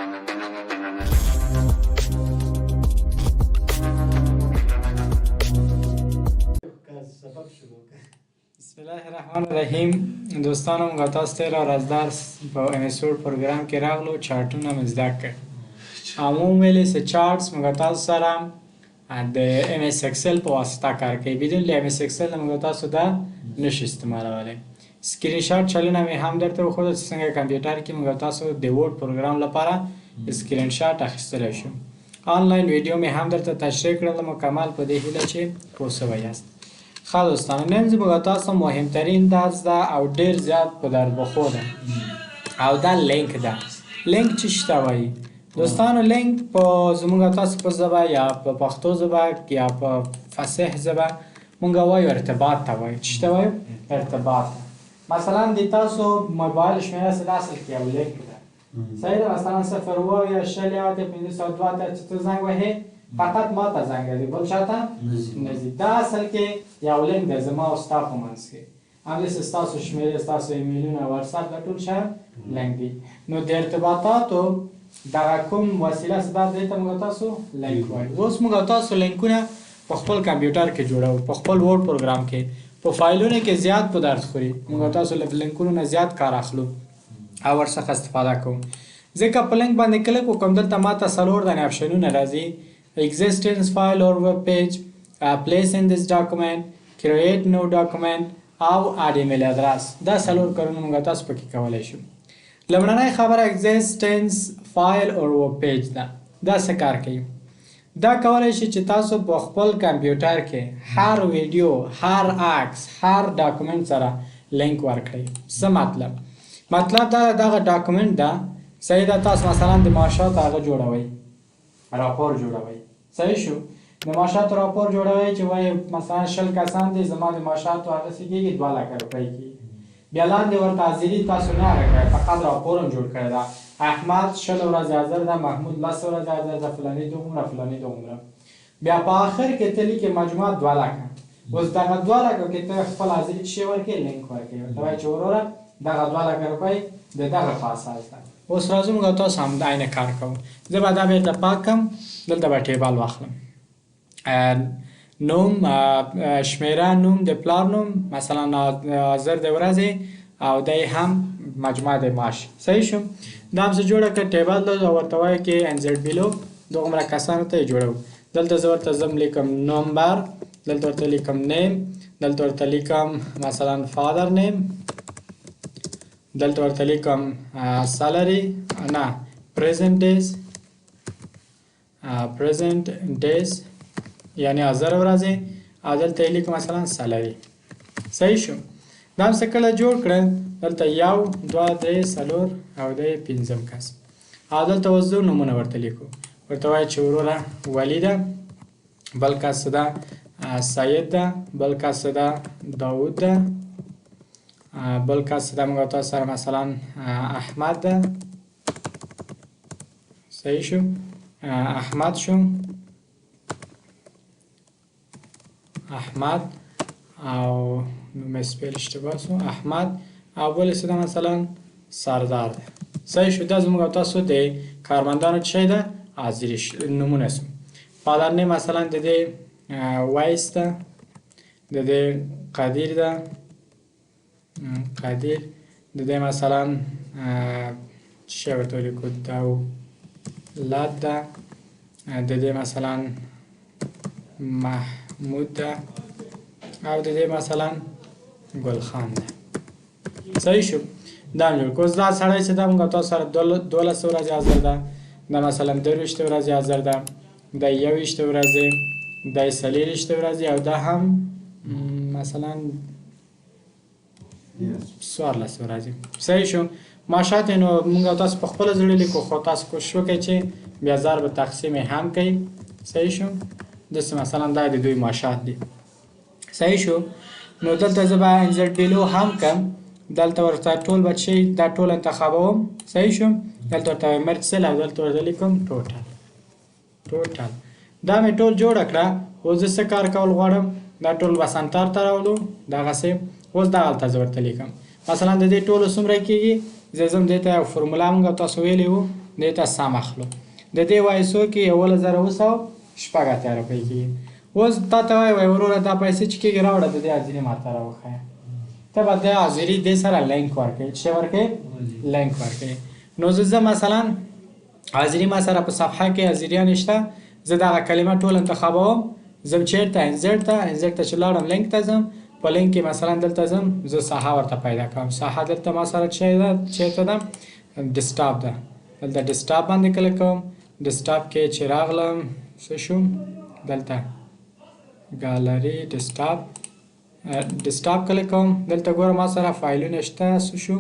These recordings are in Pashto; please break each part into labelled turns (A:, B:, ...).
A: بسم الله الرحمن الرحیم. دوستانو موږ تاسو ته راز درس په اپیزود پروګرام کې راغلو چارټونه مې زده کړ. عموم ویلې سه چارټس موږ تاسو سره د ام اس ایکسل په واسطه کار کوي. بدون ام اس ایکسل موږ تاسو دا نشي استعمالولای. سکرین شاټ چلونه مې هم درته وښودل چې څنګه کمپیوټر کې موږ تاسو د ورډ پروګرام لپاره سکرین شاټ اخیستلی شو. آنلاین ویډیو مې هم درته تشریح کړل مکمل په دې هیله چې پوه شوي یاست. ښه دوستانو نن زه به تاسو مهمترین درس ده او ډیر زیات په در بخوده او دا لینک ده. لینک څه شته وایي دوستانو؟ لینک په زموږ تاسو په ژبه یا په پښتو ژبه یا په فصیح ژبه مونږ وایو ارتباط ته وایو. څه ته وایو؟ ارتباط. مثلا د تاسو موبایل شمیره څه د اصل کې یو لینک ده. صحیح ده؟ مثلا 0 یا 0 یا 502 ته چې ته زنګ وهې فقط ما ته زنګ دی بل چاته نه ځي. دا اصل کې یو لینک دی زما او ستا په منځ کې. همداسې ستاسو شمېرې ستاسو ایمیلونه واتساپ دا ټول شیان لینک دي. نو د ارتباطاتو دغه کوم وسیله څه ده دې ته موږ تاسو لینک وایو. اوس موږ تاسو لینکونه په خپل کمپیوټر کې جوړوو په خپل ورډ پروګرام کې په فایلونو کې زیات په درد خوري. موږ تاسو له لینکونو نه زیات کار اخلو او ورڅخه استفاده کوو. ځکه په لینک باندې کلیک وکړم دلته ماته څلور دانې اپشنونه راځي: existence file or web page, place in this document, create new document او add email address. دا څلور کارونه موږ تاسو پکې کولی شو. لومړنۍ خبره existence file or web page ده. دا څه کار کوي؟ دا کولی شي چې تاسو په خپل کمپیوټر کې هر ویډیو هر عکس هر ډاکومنټ سره لینک ورکړئ. څه مطلب؟ مطلب دا دغه ډاکومنټ ده صحیح ده. تاسو مثلا د معاشاتو هغه جوړوئ راپور جوړوئ. صحیح شو؟ د معاشاتو راپور جوړوئ چې وایي مثلا 100 کسان دي زما د معاشاتو هغه څه کېږي 2 لکه روپۍ کېږي. بیا لاندې ورته حاضري تاسو نه هغه کړئ فقط راپور هم جوړ کړی ده. احمد 10 ورځې حاضر ده، محمود 10 ورځې حاضر ده، فلاني دومره فلاني دومره. بیا په آخر کې ته لیکې مجموعه 2 لکه. اوس دغه 2 لکه کې ته خپل حاضري څه شی ورکړې؟ لینک ورکړې. ورته وایي چې وروره دغه 2 لکه روپۍ د دغه په اساس ده. اوس راځو موږ تاسو هم د عین کار کوو. زه به دا بیرته پاک کړم. دلته به ټیبل واخلم. نوم شمیره نوم د پلار نوم مثلا حاضر د ورځې او دی هم مجموعه د معاش. صحیح شو؟ دا هم څه جوړه کړه ټیبل ده او ورته وایي کې انزر بیلو دومره کسانو ته یې جوړو. دلته زه ورته ځم لیکم نمبر، دلته ورته لیکم نیم، دلته ورته لیکم مثلا فادر نیم، دلته ورته لیکم سالري نه پریزنت ډیز یعنی 1000 ورځې او دلته یې لیکم مثلا سالري. صحیح شو؟ دا هم څه کله جوړ کړل دلته 1 2 3 4 او د 5م کس او دلته اوس زه نومونه ورته لیکو. ورته وایي چې وروره ولی ده، بل کس ده سید ده، بل کس ده داود ده، بل کس ده موږ تاسو سره مثلا احمد ده. صحیح شو؟ احمد شو، احمد او نوم سپیل اشتباه شو احمد او بل څه ده مثلا سردار ده. صحیح شو؟ دا زموږ تاسو د کارمندانو څه شی ده؟ حاضري نومونه سو. فادر نیم مثلا د دې وایس ده، د دې قدیر ده، قدیر د دې مثلا څه شی ورته ولیکو دولت ده، د دې مثلا محمود ده او د دې مثلا ګلخان ده. صحیح شو؟ دا هم جوړ کړو. اوس دا سړی چې ده موږ تاسو سره 12 ورځې حاضر ده، دا مثلا 23 ورځې حاضر ده، دا 21 ورځې، دا 24 ورځې او دا هم مثلا 14 ورځې. صحیح شو؟ معاشات نو موږ تاسو په خپل زړه لیکو خو تاسو کوشش وکړئ چې بیا ضرب به تقسیم هم کوي. صحیح شو؟ داسې مثلا دا د دوی معاشات دي. صحیح شو؟ نو دلته زه به انزر بیلو هم کم، دلته ورته ټول بچي دا ټول انتخابوم. صحیح شو؟ دلته ورته مرسل او دلته ورته لیکم ټوټل. دا مې ټول جوړه کړه. اوس زه څه کار کول غواړم؟ دا ټول به سنتر ته راولو دغسې. اوس دغلته زه ورته لیکم مثلا د دې ټولو څومره کېږي. زه ځم دې ته یو فرموله موږ تاسو ویلې وو دې ته سم اخلو د دې وایسو کې 11,200 روپۍ کېږي. اوس تا ته وایي وروره دا پیسې چې کېږي راوړه د دې حاضري ماته راوښیه. ته به د حاضري دې سره لینک ورکوې. څه ورکوې؟ لینک ورکوې. نو زه مثلا حاضري ما سره په صفحه کې حاضریان شته، زه دغه کلمه ټول انتخابوم، زه چېرته انزرټ ته چې لاړم لینک ته ځم، په لینک کې مثلا دلته ځم، زه ساحه ورته پیدا کوم. ساحه دلته ما سره چېرته ده؟ ډیسکټاپ ده. دلته ډیسکټاپ باندې کلیک کوم. ډیسکټاپ کې چې راغلم څه شوم دلته ګالري ډیسکټاپ کلیک کوم. دلته ګوره ما سره فایلونه شته. څه شو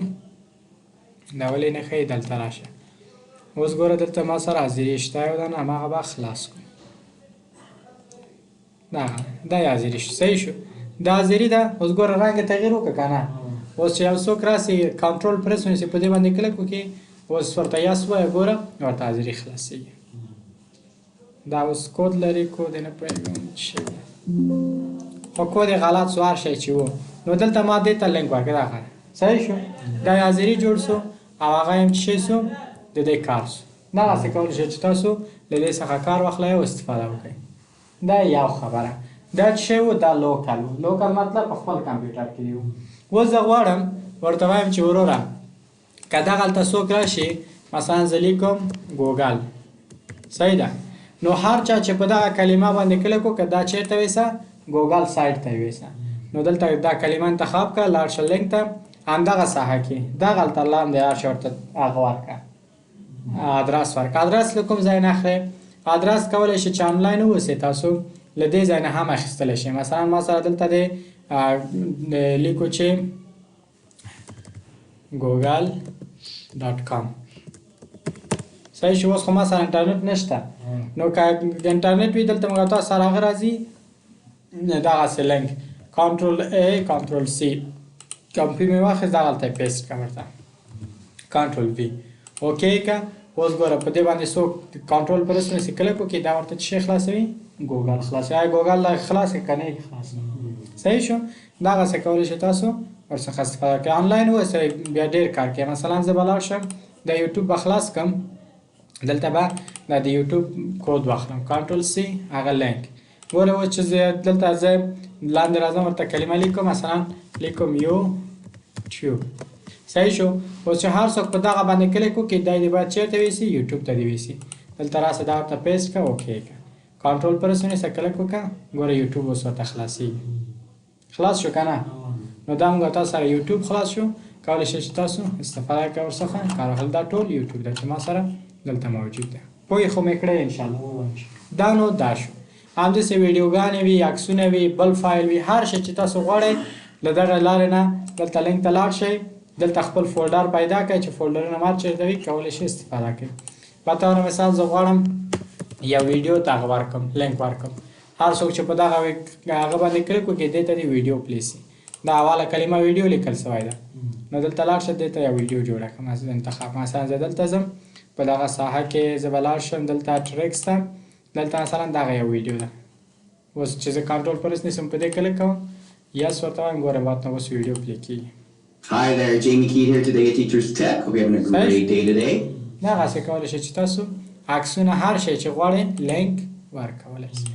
A: دا ولې نه ښیي؟ دلته راشه. اوس ګوره دلته ما سره حاضري شته یو دانه، هماغه به خلاص کړو. دا یې حاضري شو. صحیح شو. دا حاضري ده. اوس ګوره رنګ یې تغییر وکړه که نه. اوس چې یو څوک راسي کنټرول پرس ونیسي په دې باندې کلیک وکړي، اوس ورته یس ووایه ګوره ورته حاضري خلاصېږي. دا اوس کود لري، کود یې نه پوهېږم څه دی، خو کود یې غلط سو هر شی چې و. نو دلته ما دې ته لینک ورکړه. دغه صحیح شو. دا یې حاضري جوړ سو او هغه یم چې سو د دې کار سو. دغسې کولی شئ چې تاسو له دې څخه کار واخلئ او استفاده وکړئ. دا یو خبره. دا چې شی و دا لوکل و. لوکل مطلب په خپل کمپیوټر کې دی. اوس زه غواړم ورته وایم چې وروره که دغلته څوک راشي مثلا زه لیکم ګوګل، صحیح ده، نو هر چا چې په دغه کلمه باندې کلیک وکړه دا چېرته ویسه؟ ګوګل سایټ ته یې ویسه. نو دلته دا کلمه انتخاب کړه، لاړ شه لینک ته، همدغه ساحه کې دغلته لاندې هر شی ورته هغه ورکړه، ادرس ورکړه. ادرس له کوم ځای نه اخلئ؟ ادرس کولی شئ چې آنلاین واوسئ، تاسو له دې ځای نه هم اخیستلی شئ. مثلا ما سره دلته دی لیکو چې google.com. صحیح شو. اوس خو ما سره انټرنټ نشته، نو که انټرنټ وي دلته موږ تاسو سره هغه راځي دغسې لینک کنټرول A کنټرول C کمپي مې واخیست دغلته یې پیسټ کړه ورته کنټرول V اوکې که. اوس ګوره په دې باندې څوک کنټرول پرس ونیسي کلیک وکړي دا ورته څه شی خلاصوي؟ ګوګل خلاصوي. آیا ګوګل لا خلاص کړي که نه یې خلاص؟ صحیح شو. دغسې کولی شئ تاسو ورڅخه استفاده کړئ. آنلاین اوسئ بیا ډېر کار کوي. مثلا زه به لاړ شم د یوټیوب به خلاص کړم، دلته به د یوټیوب کود واخلم کنټرول C هغه لینک. ګوره اوس چې دلته زه لاندې راځم ورته کلمه لیکم، مثلا لیکم یوټیوب. صحیح شو. اوس چې هر څوک په دغه باندې کلیک وکړي دا دې باید چېرته ویسي؟ یوټیوب ته دې ویسي. دلته راسه دا ورته پیسټ کړه اوکې کړه. کنټرول پرس ونیسه کلیک وکړه، ګوره یوټیوب اوس ورته خلاصېږي. خلاص شو که نه؟ نو دا موږ تاسو سره یوټیوب خلاص شو. کولی شئ چې تاسو استفاده کړئ ورڅخه کار واخلئ. دا ټول یوټیوب ده چې ما سره دلته موجود ده. پوهې خو مې کړئ انشاءالله. دا نو دا شو. همداسې ویډیوګانې وي، عکسونه وي، بل فایل وي، هر شی چې تاسو غواړئ له دغه لارې نه دلته لینک ته لاړ شئ، دلته خپل فولډر پیدا کړئ چې فولډرونه مات چېرته وي کولی شئ استفاده کړئ. په طور مثال زه غواړم یو ویډیو ته هغه ورکړم، لینک ورکړم. هر څوک چې په دغه هغه باندې کلیک وکړي دې ته دې ویډیو پلی سي. دا اوله کلمه ویډیو لیکل سوی ده، نو دلته لاړ شه دې ته یو ویډیو جوړه کړم. انتخاب مثلا زه دلته ځم په دغه ساحه کې زه به لاړ شم دلته ټریکس ته، دلته مثلا دغه یو ویډیو ده. اوس چې زه کنټرول پرس نیسم په دې کلیک کوم یس ورته وایم ګوره بعد نه اوس ویډیو پلی کېږي.
B: Hi there, Jamie Keat here today at Teachers Tech. Hope you're having a great day today.
A: دغسې کولی شئ چې تاسو عکسونه هر شی چې غواړئ لینک ورکولی شئ.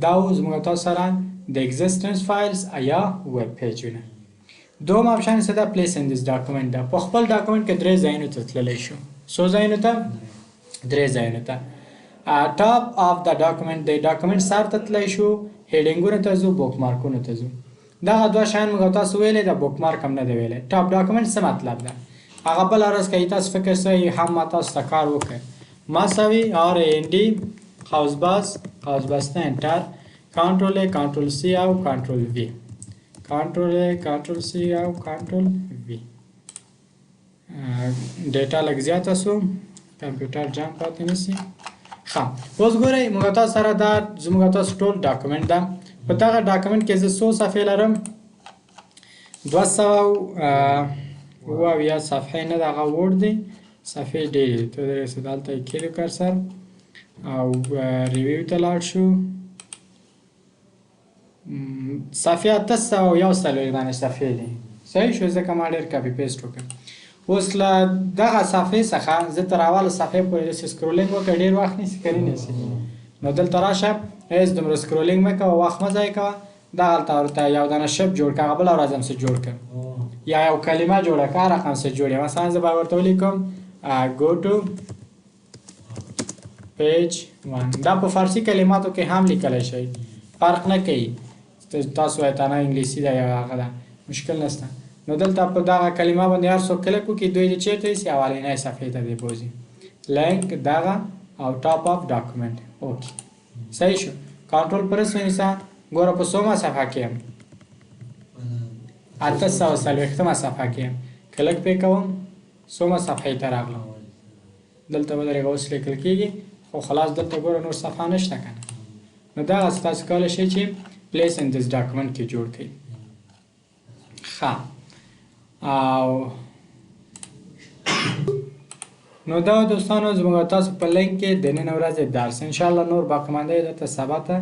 A: دا اوس موږ تاسو سره د ایگزسټنس فایلز یا ویب پیجونه. دوم آپشن څه ده؟ پلیس ان دیس ډاکومنټ ده. په خپل ډاکومنټ کې 3 ځایونو ته تللی شو. څو ځایونو ته؟ 3 ځایونو ته. ټاپ آف د ډاکومنټ د ډاکومنټ سر ته تللی شو، هیډینګونو ته ځو، بوک مارکونو ته ځو. دغه دوه شیان موږ تاسو ویلې د بوک مارک هم نه دی ویلی. ټاپ ډاکومنټ څه مطلب ده؟ هغه بله ورځ که تاسو فکر سوی هم ما تاسو ته کار وکړئ مساوي RAND قوس بسته انټر کنټرول A کنټرول C او کنټرول V کنټرول A کنټرول C او کنټرول V. ډیټا لږ زیاته سو کمپیوټر جام پاتې نشي. ښه اوس ګورئ موږ تاسو سره دا زموږ تاسو ټول ډاکومنټ ده. په دغه ډاکومنټ کې زه څو صفحې لرم؟ 200 صفحې نه دغه وورډ دی، صفحې ډېرې ته درېسه. دلته یې کېدو کرسر او ریویو ته لاړ شو. صفحې 841 دانې صفحې دي. صحیح شو ځکه ما ډېر کاپي پیسټ وکړم. اوس له دغه صفحې څخه زه تر اوله صفحې پورې داسې سکرولینګ وکړه، ډېر وخت نیسي که نه نیسي. نو دلته راشه هېڅ دومره سکرولینګ مه کوه، وخت مه ضایع کوه. دغلته ورته یو دانه شپ جوړ کړه، هغه بله ورځ هم څه جوړ کړم، یا یو کلمه جوړه کړه، هر رقم څه جوړ یې. مثلا زه به ورته ولیکم go to page 1. دا په فارسي کلماتو کې هم لیکلی شئ، فرق نه کوي. تاسو وایئ نه انګلیسي ده یا هغه ده، مشکل نشته. نو دلته په دغه کلمه باندې هر څوک کلک وکړي، دوی دې چېرته یوسي؟ اولنۍ صفحې ته دې بوځي. لینک دغه او ټاپ اف ډاکومنټ. اوکې صحیح شو. کنټرول پرس ونیسه. ګوره په څومه صفحه کې یم؟ 840مه صفحه کې یم. کلک پې کوم، څومه صفحې ته راغلم. دلته به درېغه اوس لیکل کېږي، خو خلاص دلته ګوره نور صفحه نشته که نه. نو دغسې تاسو کولی شئ چې پلیس ان دس ډاکومنټ کې جوړ کړئ. ښه، او نو دا دوستانو زموږ تاسو په لینک کې د نن ورځې درس انشاءالله نور باقی مانده درته سبا ته